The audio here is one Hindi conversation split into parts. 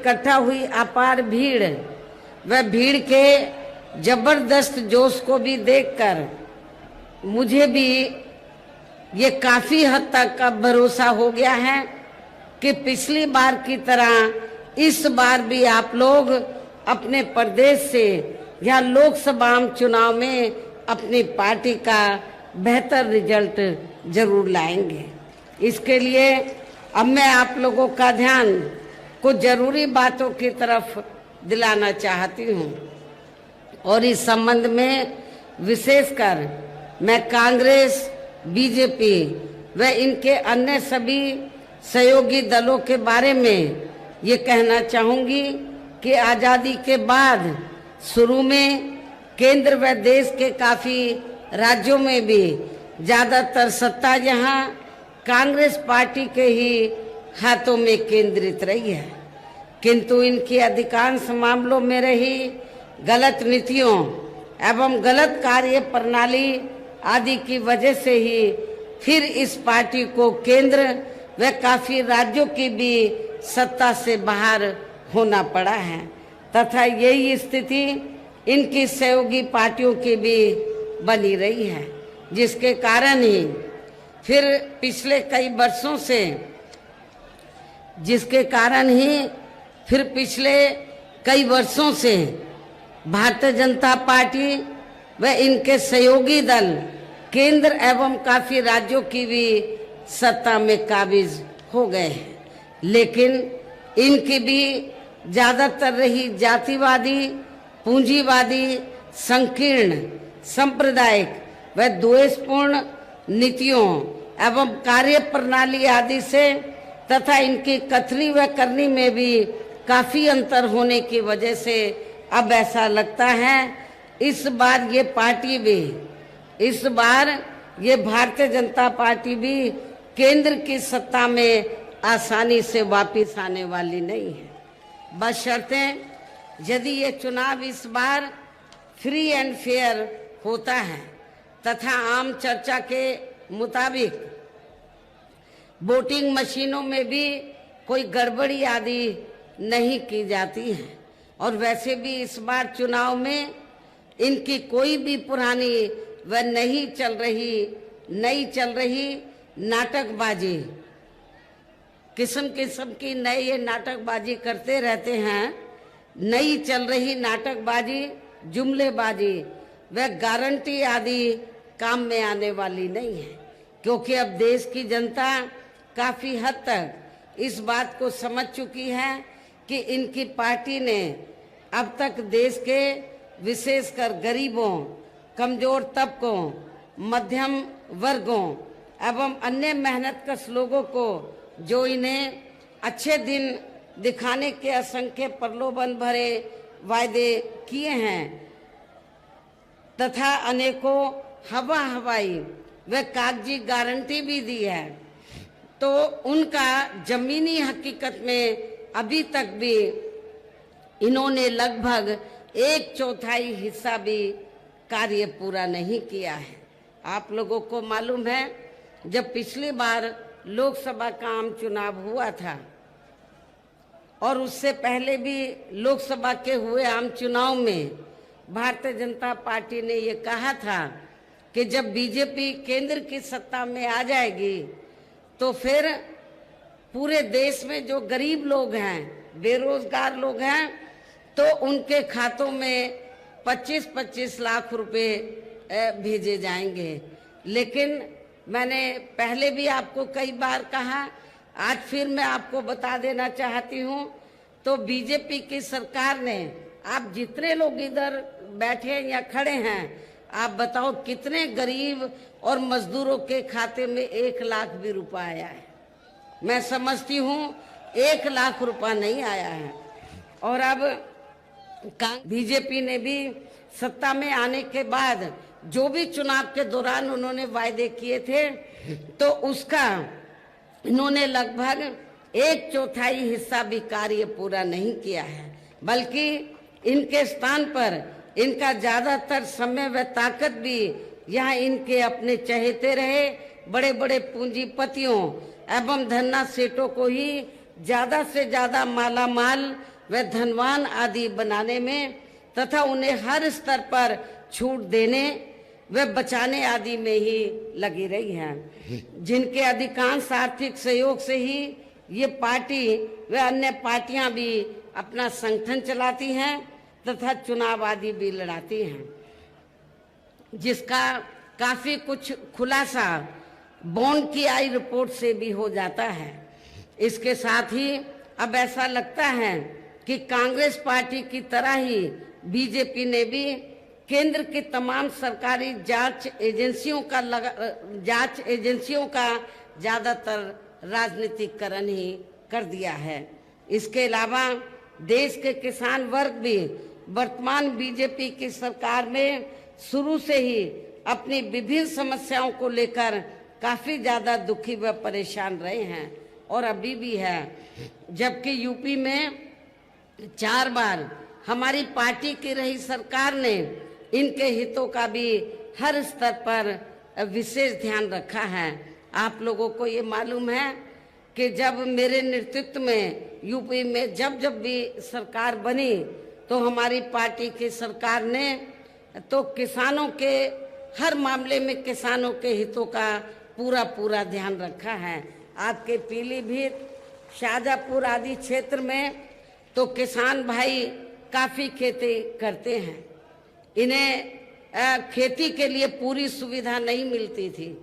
इकट्ठा हुई अपार भीड़ व भीड़ के जबरदस्त जोश को भी देखकर मुझे भी ये काफी हद तक का भरोसा हो गया है कि पिछली बार की तरह इस बार भी आप लोग अपने प्रदेश से या लोकसभा चुनाव में अपनी पार्टी का बेहतर रिजल्ट जरूर लाएंगे। इसके लिए अब मैं आप लोगों का ध्यान कुछ जरूरी बातों की तरफ दिलाना चाहती हूँ और इस संबंध में विशेषकर मैं कांग्रेस, बीजेपी व इनके अन्य सभी सहयोगी दलों के बारे में ये कहना चाहूंगी कि आज़ादी के बाद शुरू में केंद्र व देश के काफ़ी राज्यों में भी ज़्यादातर सत्ता यहाँ कांग्रेस पार्टी के ही हाथों में केंद्रित रही है, किंतु इनकी अधिकांश मामलों में रही गलत नीतियों एवं गलत कार्य प्रणाली आदि की वजह से ही फिर इस पार्टी को केंद्र व काफी राज्यों की भी सत्ता से बाहर होना पड़ा है तथा यही स्थिति इनकी सहयोगी पार्टियों की भी बनी रही है, जिसके कारण ही फिर पिछले कई वर्षों से भारतीय जनता पार्टी व इनके सहयोगी दल केंद्र एवं काफी राज्यों की भी सत्ता में काबिज हो गए हैं, लेकिन इनकी भी ज्यादातर रही जातिवादी, पूंजीवादी, संकीर्ण, सांप्रदायिक व द्वेषपूर्ण नीतियों एवं कार्य प्रणाली आदि से तथा इनकी कथनी व करनी में भी काफी अंतर होने की वजह से अब ऐसा लगता है इस बार ये भारतीय जनता पार्टी भी केंद्र की सत्ता में आसानी से वापस आने वाली नहीं है, बशर्ते यदि ये चुनाव इस बार फ्री एंड फेयर होता है तथा आम चर्चा के मुताबिक वोटिंग मशीनों में भी कोई गड़बड़ी आदि नहीं की जाती है और वैसे भी इस बार चुनाव में इनकी कोई भी पुरानी व नई चल रही नाटकबाजी, किस्म किस्म की नई ये नाटकबाजी करते रहते हैं। नई चल रही नाटकबाजी, जुमलेबाजी व गारंटी आदि काम में आने वाली नहीं है, क्योंकि अब देश की जनता काफी हद तक इस बात को समझ चुकी है कि इनकी पार्टी ने अब तक देश के विशेषकर गरीबों, कमजोर तबकों, मध्यम वर्गों एवं अन्य मेहनतकश लोगों को जो इन्हें अच्छे दिन दिखाने के असंख्य प्रलोभन भरे वायदे किए हैं तथा अनेकों हवाई व कागजी गारंटी भी दी है, तो उनका जमीनी हकीकत में अभी तक भी इन्होंने लगभग 1/4 हिस्सा भी कार्य पूरा नहीं किया है। आप लोगों को मालूम है जब पिछली बार लोकसभा का आम चुनाव हुआ था और उससे पहले भी लोकसभा के हुए आम चुनाव में भारतीय जनता पार्टी ने ये कहा था कि जब बीजेपी केंद्र की सत्ता में आ जाएगी तो फिर पूरे देश में जो गरीब लोग हैं, बेरोजगार लोग हैं, तो उनके खातों में 25-25 लाख रुपए भेजे जाएंगे। लेकिन मैंने पहले भी आपको कई बार कहा, आज फिर मैं आपको बता देना चाहती हूँ, तो बीजेपी की सरकार ने, आप जितने लोग इधर बैठे या खड़े हैं, आप बताओ कितने गरीब और मजदूरों के खाते में 1 लाख भी रुपया आया है? मैं समझती हूँ 1 लाख रुपया नहीं आया है। और अब बीजेपी ने भी सत्ता में आने के बाद जो भी चुनाव के दौरान उन्होंने वायदे किए थे, तो उसका इन्होंने लगभग 1/4 हिस्सा भी कार्य पूरा नहीं किया है, बल्कि इनके स्थान पर इनका ज्यादातर समय व ताकत भी यहाँ इनके अपने चहेते रहे बड़े बड़े पूंजीपतियों एवं धन्ना सेठों को ही ज्यादा से ज्यादा माला माल व धनवान आदि बनाने में तथा उन्हें हर स्तर पर छूट देने व बचाने आदि में ही लगी रही हैं, जिनके अधिकांश आर्थिक सहयोग से ही ये पार्टी व अन्य पार्टियां भी अपना संगठन चलाती हैं तथा चुनाव आदि भी लड़ाती हैं, जिसका काफी कुछ खुलासा बॉन्ड की आई रिपोर्ट से भी हो जाता है। इसके साथ ही अब ऐसा लगता है कि कांग्रेस पार्टी की तरह ही बीजेपी ने भी केंद्र की तमाम सरकारी जांच एजेंसियों का ज्यादातर राजनीतिकरण ही कर दिया है। इसके अलावा देश के किसान वर्ग भी वर्तमान बीजेपी की सरकार में शुरू से ही अपनी विभिन्न समस्याओं को लेकर काफी ज्यादा दुखी व परेशान रहे हैं और अभी भी है, जबकि यूपी में 4 बार हमारी पार्टी की रही सरकार ने इनके हितों का भी हर स्तर पर विशेष ध्यान रखा है। आप लोगों को ये मालूम है कि जब मेरे नेतृत्व में यूपी में जब भी सरकार बनी तो हमारी पार्टी की सरकार ने तो किसानों के हर मामले में किसानों के हितों का पूरा ध्यान रखा है। आपके पीलीभीत, शाहजहांपुर आदि क्षेत्र में तो किसान भाई काफी खेती करते हैं, इन्हें खेती के लिए पूरी सुविधा नहीं मिलती थी,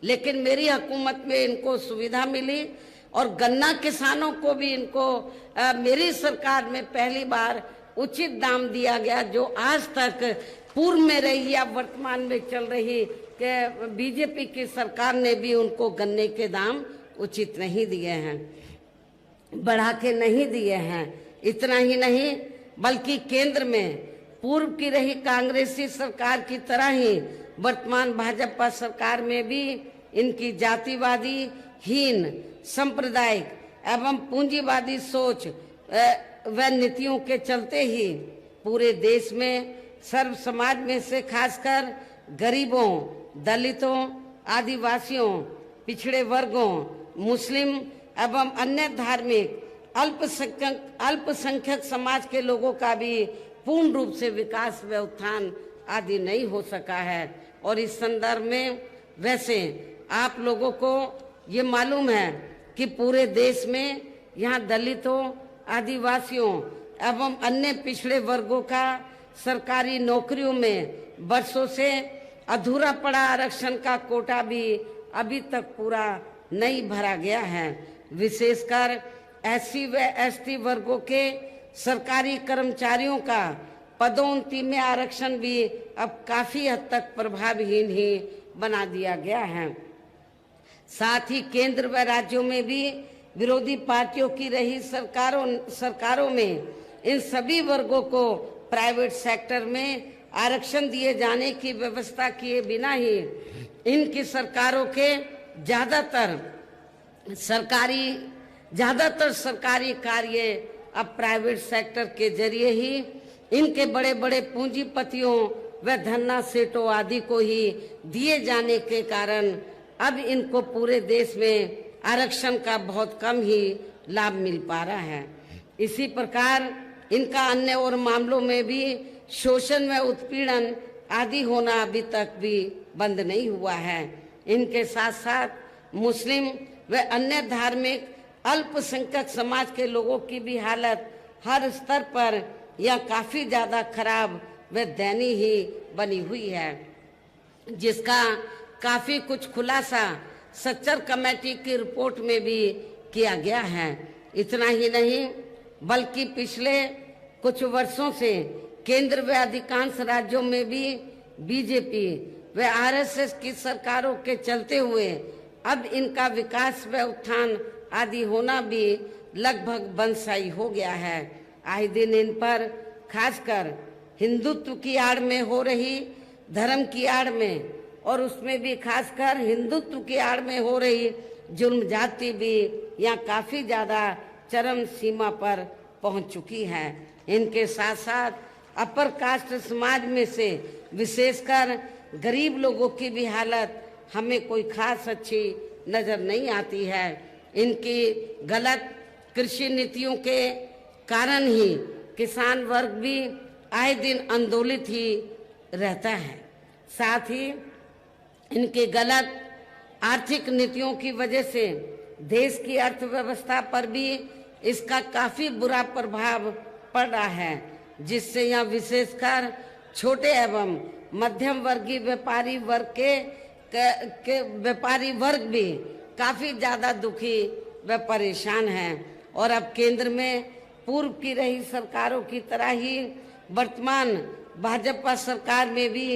लेकिन मेरी हुकूमत में इनको सुविधा मिली और गन्ना किसानों को भी इनको मेरी सरकार में पहली बार उचित दाम दिया गया, जो आज तक पूर्व में रही या वर्तमान में चल रही कि बीजेपी की सरकार ने भी उनको गन्ने के दाम उचित नहीं दिए हैं, बढ़ा के नहीं दिए हैं। इतना ही नहीं बल्कि केंद्र में पूर्व की रही कांग्रेसी सरकार की तरह ही वर्तमान भाजपा सरकार में भी इनकी जातिवादी, हीन, सांप्रदायिक एवं पूंजीवादी सोच व नीतियों के चलते ही पूरे देश में सर्व समाज में से खासकर गरीबों, दलितों, आदिवासियों, पिछड़े वर्गों, मुस्लिम एवं अन्य धार्मिक अल्पसंख्यक समाज के लोगों का भी पूर्ण रूप से विकास व उत्थान आदि नहीं हो सका है। और इस संदर्भ में वैसे आप लोगों को ये मालूम है कि पूरे देश में यहाँ दलितों, आदिवासियों एवं अन्य पिछड़े वर्गों का सरकारी नौकरियों में वर्षों से अधूरा पड़ा आरक्षण का कोटा भी अभी तक पूरा नहीं भरा गया है। विशेषकर एससी व एसटी वर्गों के सरकारी कर्मचारियों का पदोन्नति में आरक्षण भी अब काफी हद तक प्रभावहीन ही बना दिया गया है। साथ ही केंद्र व राज्यों में भी विरोधी पार्टियों की रही सरकारों में इन सभी वर्गों को प्राइवेट सेक्टर में आरक्षण दिए जाने की व्यवस्था किए बिना ही इनकी सरकारों के ज्यादातर सरकारी कार्य अब प्राइवेट सेक्टर के जरिए ही इनके बड़े बड़े पूंजीपतियों व धन्ना सेठों आदि को ही दिए जाने के कारण अब इनको पूरे देश में आरक्षण का बहुत कम ही लाभ मिल पा रहा है। इसी प्रकार इनका अन्य और मामलों में भी शोषण व उत्पीड़न आदि होना अभी तक भी बंद नहीं हुआ है। इनके साथ साथ मुस्लिम व अन्य धार्मिक अल्पसंख्यक समाज के लोगों की भी हालत हर स्तर पर यह काफी ज्यादा खराब व दयनीय ही बनी हुई है, जिसका काफी कुछ खुलासा सच्चर कमेटी की रिपोर्ट में भी किया गया है। इतना ही नहीं बल्कि पिछले कुछ वर्षों से केंद्र व अधिकांश राज्यों में भी बीजेपी व आरएसएस की सरकारों के चलते हुए अब इनका विकास व उत्थान आदि होना भी लगभग बंदशाई हो गया है। आए दिन इन पर खासकर हिंदुत्व की आड़ में हो रही, धर्म की आड़ में और उसमें भी खासकर हिंदुत्व की आड़ में हो रही जुल्म जाति भी यहाँ काफी ज्यादा चरम सीमा पर पहुंच चुकी है। इनके साथ साथ अपर कास्ट समाज में से विशेषकर गरीब लोगों की भी हालत हमें कोई खास अच्छी नजर नहीं आती है। इनकी गलत कृषि नीतियों के कारण ही किसान वर्ग भी आए दिन आंदोलित ही रहता है। साथ ही इनके गलत आर्थिक नीतियों की वजह से देश की अर्थव्यवस्था पर भी इसका काफी बुरा प्रभाव पड़ रहा है, जिससे यहाँ विशेषकर छोटे एवं मध्यम वर्गीय व्यापारी वर्ग के व्यापारी वर्ग भी काफी ज्यादा दुखी व परेशान हैं। और अब केंद्र में पूर्व की रही सरकारों की तरह ही वर्तमान भाजपा सरकार में भी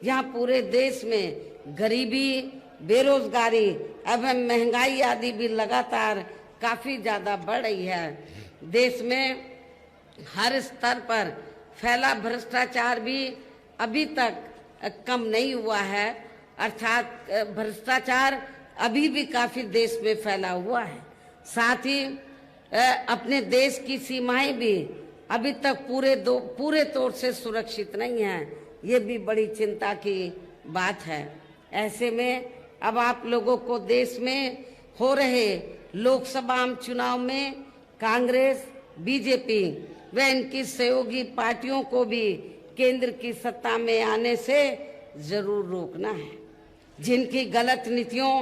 यहाँ पूरे देश में गरीबी, बेरोजगारी एवं महंगाई आदि भी लगातार काफी ज्यादा बढ़ रही है। देश में हर स्तर पर फैला भ्रष्टाचार भी अभी तक कम नहीं हुआ है, अर्थात भ्रष्टाचार अभी भी काफी देश में फैला हुआ है। साथ ही अपने देश की सीमाएं भी अभी तक पूरे तौर से सुरक्षित नहीं है। ये भी बड़ी चिंता की बात है। ऐसे में अब आप लोगों को देश में हो रहे लोकसभा चुनाव में कांग्रेस, बीजेपी व इनकी सहयोगी पार्टियों को भी केंद्र की सत्ता में आने से जरूर रोकना है। जिनकी गलत नीतियों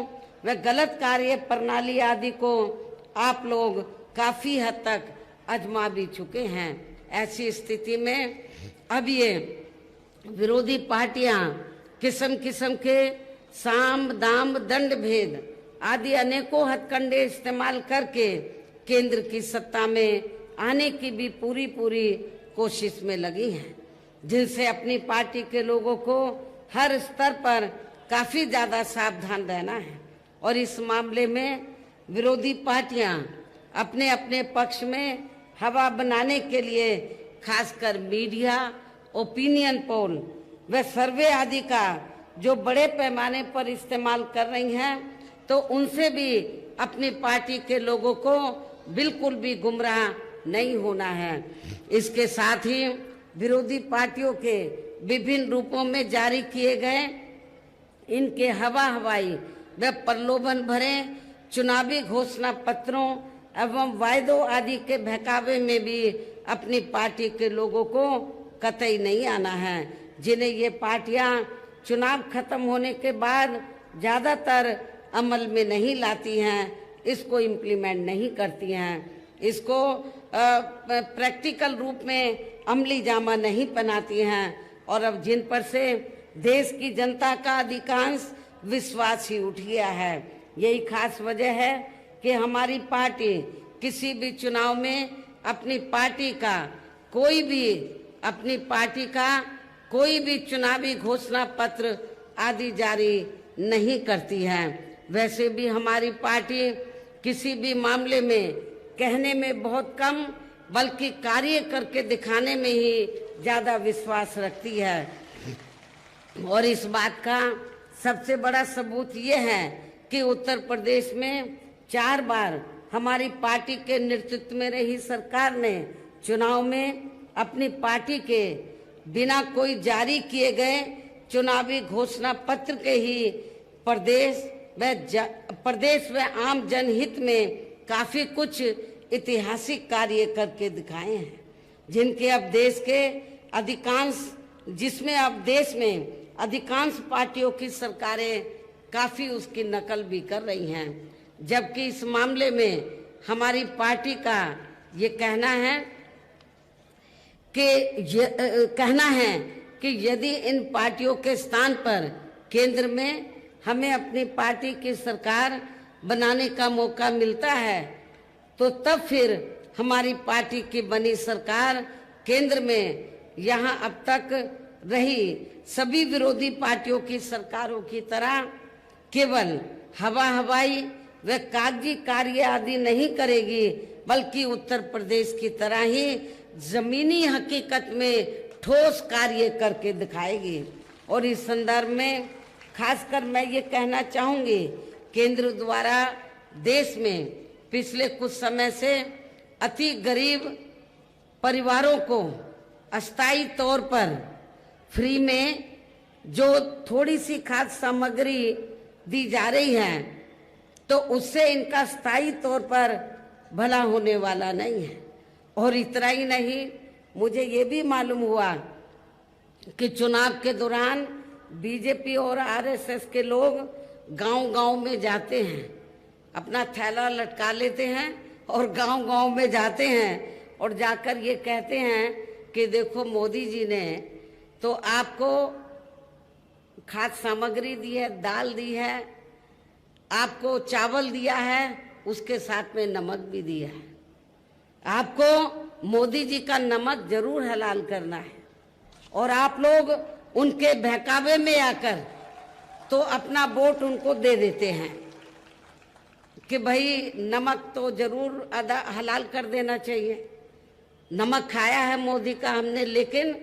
व गलत कार्य प्रणाली आदि को आप लोग काफी हद तक आजमा भी चुके हैं। ऐसी स्थिति में अब ये विरोधी पार्टियां किस्म किस्म के साम दाम दंड भेद आदि अनेकों हथकंडे इस्तेमाल करके केंद्र की सत्ता में आने की भी पूरी कोशिश में लगी हैं, जिनसे अपनी पार्टी के लोगों को हर स्तर पर काफी ज्यादा सावधान रहना है। और इस मामले में विरोधी पार्टियां अपने अपने पक्ष में हवा बनाने के लिए खासकर मीडिया, ओपिनियन पोल व सर्वे आदि का जो बड़े पैमाने पर इस्तेमाल कर रही हैं, तो उनसे भी अपनी पार्टी के लोगों को बिल्कुल भी गुमराह नहीं होना है। इसके साथ ही विरोधी पार्टियों के विभिन्न रूपों में जारी किए गए इनके हवाई व प्रलोभन भरे चुनावी घोषणा पत्रों एवं वायदों आदि के बहकावे में भी अपनी पार्टी के लोगों को कतई नहीं आना है, जिन्हें ये पार्टियां चुनाव खत्म होने के बाद ज्यादातर अमल में नहीं लाती हैं, इसको इम्प्लीमेंट नहीं करती हैं, इसको प्रैक्टिकल रूप में अमली जामा नहीं बनाती हैं। और अब जिन पर से देश की जनता का अधिकांश विश्वास ही उठ गया है। यही खास वजह है कि हमारी पार्टी किसी भी चुनाव में अपनी पार्टी का कोई भी चुनावी घोषणा पत्र आदि जारी नहीं करती है। वैसे भी हमारी पार्टी किसी भी मामले में कहने में बहुत कम बल्कि कार्य करके दिखाने में ही ज्यादा विश्वास रखती है। और इस बात का सबसे बड़ा सबूत ये है कि उत्तर प्रदेश में 4 बार हमारी पार्टी के नेतृत्व में रही सरकार ने चुनाव में अपनी पार्टी के बिना कोई जारी किए गए चुनावी घोषणा पत्र के ही प्रदेश व आम जनहित में काफी कुछ ऐतिहासिक कार्य करके दिखाए हैं, जिनके अब देश में अधिकांश पार्टियों की सरकारें काफी उसकी नकल भी कर रही हैं। जबकि इस मामले में हमारी पार्टी का ये कहना है कि यदि इन पार्टियों के स्थान पर केंद्र में हमें अपनी पार्टी की सरकार बनाने का मौका मिलता है, तो तब फिर हमारी पार्टी की बनी सरकार केंद्र में यहाँ अब तक रही सभी विरोधी पार्टियों की सरकारों की तरह केवल हवाई व कागजी कार्य आदि नहीं करेगी, बल्कि उत्तर प्रदेश की तरह ही जमीनी हकीकत में ठोस कार्य करके दिखाएगी। और इस संदर्भ में खासकर मैं ये कहना चाहूंगी, केंद्र द्वारा देश में पिछले कुछ समय से अति गरीब परिवारों को अस्थायी तौर पर फ्री में जो थोड़ी सी खाद्य सामग्री दी जा रही है, तो उससे इनका स्थायी तौर पर भला होने वाला नहीं है। और इतना ही नहीं, मुझे ये भी मालूम हुआ कि चुनाव के दौरान बीजेपी और आरएसएस के लोग गांव-गांव में जाते हैं, अपना थैला लटका लेते हैं और गांव-गांव में जाते हैं और जाकर ये कहते हैं कि देखो मोदी जी ने तो आपको खाद्य सामग्री दी है, दाल दी है, आपको चावल दिया है, उसके साथ में नमक भी दिया है। आपको मोदी जी का नमक जरूर हलाल करना है। और आप लोग उनके बहकावे में आकर तो अपना वोट उनको दे देते हैं कि भाई नमक तो जरूर हलाल कर देना चाहिए। नमक खाया है मोदी का हमने, लेकिन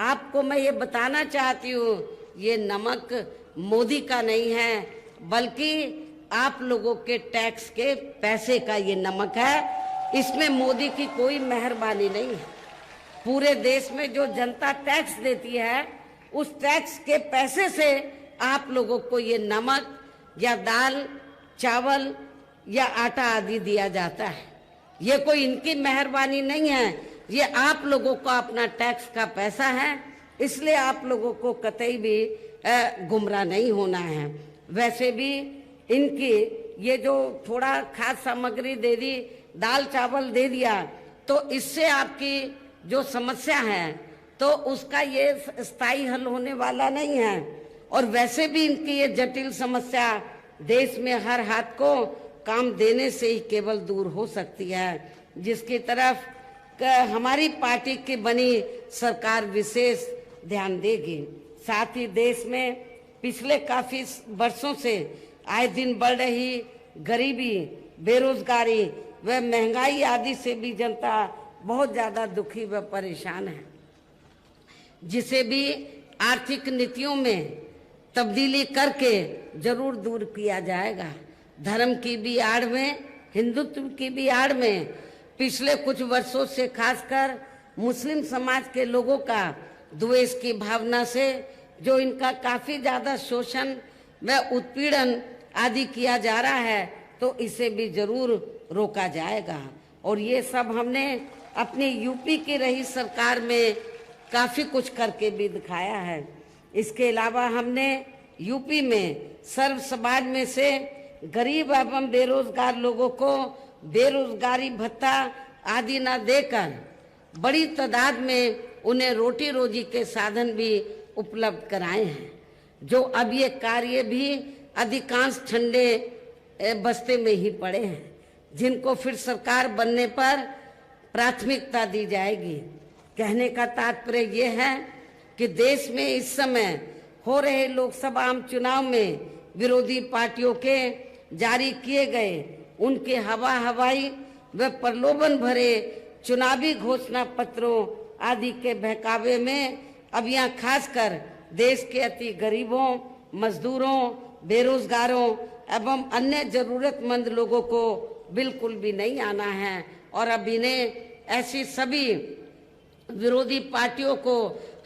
आपको मैं ये बताना चाहती हूँ, ये नमक मोदी का नहीं है, बल्कि आप लोगों के टैक्स के पैसे का ये नमक है। इसमें मोदी की कोई मेहरबानी नहीं है। पूरे देश में जो जनता टैक्स देती है, उस टैक्स के पैसे से आप लोगों को ये नमक या दाल, चावल या आटा आदि दिया जाता है। ये कोई इनकी मेहरबानी नहीं है, ये आप लोगों का अपना टैक्स का पैसा है। इसलिए आप लोगों को कतई भी गुमराह नहीं होना है। वैसे भी इनकी ये जो थोड़ा खाद्य सामग्री दे दी, दाल चावल दे दिया, तो इससे आपकी जो समस्या है तो उसका ये स्थायी हल होने वाला नहीं है। और वैसे भी इनकी ये जटिल समस्या देश में हर हाथ को काम देने से ही केवल दूर हो सकती है, जिसकी तरफ हमारी पार्टी की बनी सरकार विशेष ध्यान देगी। साथ ही देश में पिछले काफी वर्षों से आए दिन बढ़ रही गरीबी, बेरोजगारी व महंगाई आदि से भी जनता बहुत ज्यादा दुखी व परेशान है, जिसे भी आर्थिक नीतियों में तब्दीली करके जरूर दूर किया जाएगा। धर्म की भी आड़ में, हिंदुत्व की भी आड़ में पिछले कुछ वर्षों से खासकर मुस्लिम समाज के लोगों का द्वेष की भावना से जो इनका काफी ज्यादा शोषण व उत्पीड़न आदि किया जा रहा है, तो इसे भी जरूर रोका जाएगा। और ये सब हमने अपनी यूपी की रही सरकार में काफी कुछ करके भी दिखाया है। इसके अलावा हमने यूपी में सर्व समाज में से गरीब एवं बेरोजगार लोगों को बेरोजगारी भत्ता आदि न देकर बड़ी तादाद में उन्हें रोटी रोजी के साधन भी उपलब्ध कराए हैं। जो अब ये कार्य भी अधिकांश ठंडे बस्ते में ही पड़े हैं, जिनको फिर सरकार बनने पर प्राथमिकता दी जाएगी। कहने का तात्पर्य ये है कि देश में इस समय हो रहे लोकसभा आम चुनाव में विरोधी पार्टियों के जारी किए गए उनके हवाई व प्रलोभन भरे चुनावी घोषणा पत्रों आदि के बहकावे में अब यहाँ खासकर देश के अति गरीबों, मजदूरों, बेरोजगारों एवं अन्य जरूरतमंद लोगों को बिल्कुल भी नहीं आना है। और अब इन्हें ऐसी सभी विरोधी पार्टियों को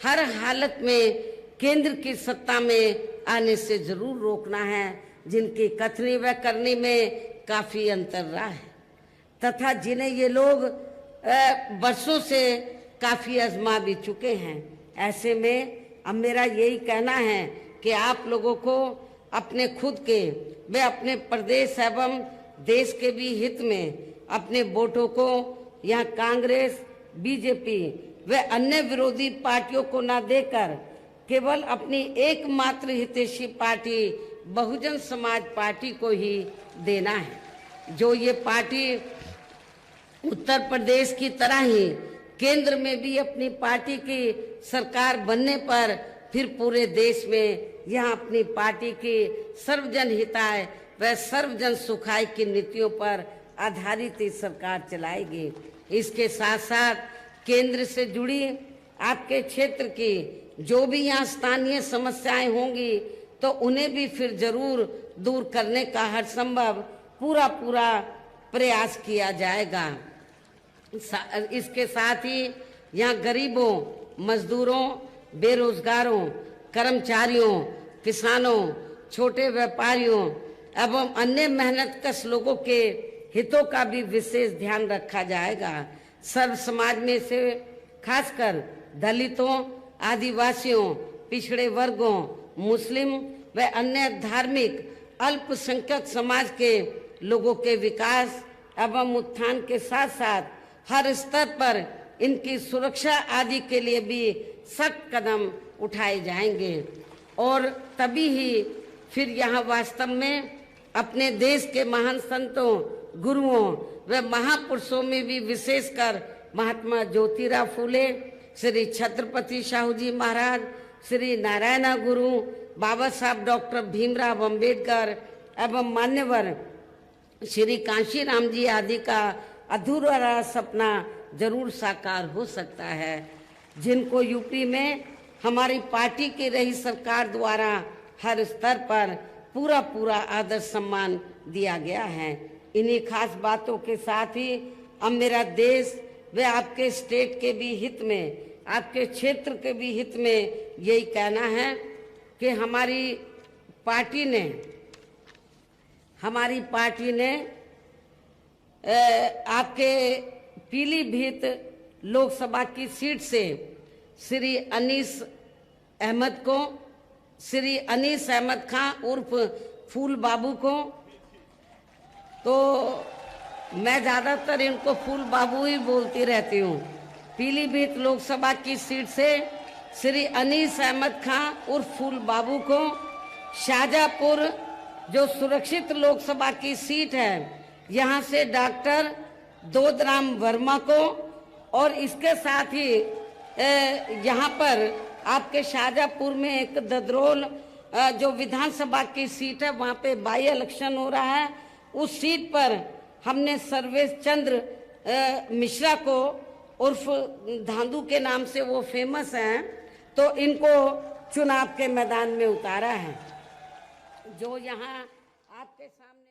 हर हालत में केंद्र की सत्ता में आने से जरूर रोकना है, जिनकी कथनी व करनी में काफी अंतर रहा है तथा जिन्हें ये लोग वर्षों से काफी आजमा भी चुके हैं। ऐसे में अब मेरा यही कहना है कि आप लोगों को अपने खुद के व अपने प्रदेश एवं देश के भी हित में अपने वोटों को यहाँ कांग्रेस, बीजेपी व अन्य विरोधी पार्टियों को न देकर केवल अपनी एकमात्र हितैषी पार्टी बहुजन समाज पार्टी को ही देना है। जो ये पार्टी उत्तर प्रदेश की तरह ही केंद्र में भी अपनी पार्टी की सरकार बनने पर फिर पूरे देश में यहाँ अपनी पार्टी की सर्वजन हिताय व सर्वजन सुखाय की नीतियों पर आधारित सरकार चलाएगी। इसके साथ साथ केंद्र से जुड़ी आपके क्षेत्र की जो भी यहाँ स्थानीय समस्याएं होंगी तो उन्हें भी फिर जरूर दूर करने का हर संभव पूरा प्रयास किया जाएगा। इसके साथ ही यहाँ गरीबों, मजदूरों, बेरोजगारों, कर्मचारियों, किसानों, छोटे व्यापारियों एवं अन्य मेहनतकश लोगों के हितों का भी विशेष ध्यान रखा जाएगा। सर्व समाज में से खासकर दलितों, आदिवासियों, पिछड़े वर्गों, मुस्लिम व अन्य धार्मिक अल्पसंख्यक समाज के लोगों के विकास एवं उत्थान के साथ साथ हर स्तर पर इनकी सुरक्षा आदि के लिए भी सख्त कदम उठाए जाएंगे और तभी ही फिर यहाँ वास्तव में अपने देश के महान संतों, गुरुओं व महापुरुषों में भी विशेषकर महात्मा ज्योतिराव फूले, श्री छत्रपति शाहू जी महाराज, श्री नारायण गुरु, बाबा साहब डॉक्टर भीमराव अंबेडकर एवं मान्यवर श्री कांशीराम जी आदि का अधूरा सपना जरूर साकार हो सकता है, जिनको यूपी में हमारी पार्टी की रही सरकार द्वारा हर स्तर पर पूरा आदर सम्मान दिया गया है। इन्हीं खास बातों के साथ ही अब मेरा देश व आपके स्टेट के भी हित में, आपके क्षेत्र के भी हित में यही कहना है कि हमारी पार्टी ने आपके पीलीभीत लोकसभा की सीट से श्री अनीस अहमद खां उर्फ फूल बाबू को, तो मैं ज़्यादातर इनको फूल बाबू ही बोलती रहती हूँ। पीलीभीत लोकसभा की सीट से श्री अनीस अहमद खां उर्फ फूल बाबू को, शाहजहाँपुर जो सुरक्षित लोकसभा की सीट है यहाँ से डॉक्टर दोदराम वर्मा को, और इसके साथ ही यहाँ पर आपके शाहजहाँपुर में एक ददरोल जो विधानसभा की सीट है वहाँ पे बाई इलेक्शन हो रहा है, उस सीट पर हमने सर्वेश चंद्र मिश्रा को उर्फ धांधू के नाम से वो फेमस हैं, तो इनको चुनाव के मैदान में उतारा है। जो यहाँ आपके सामने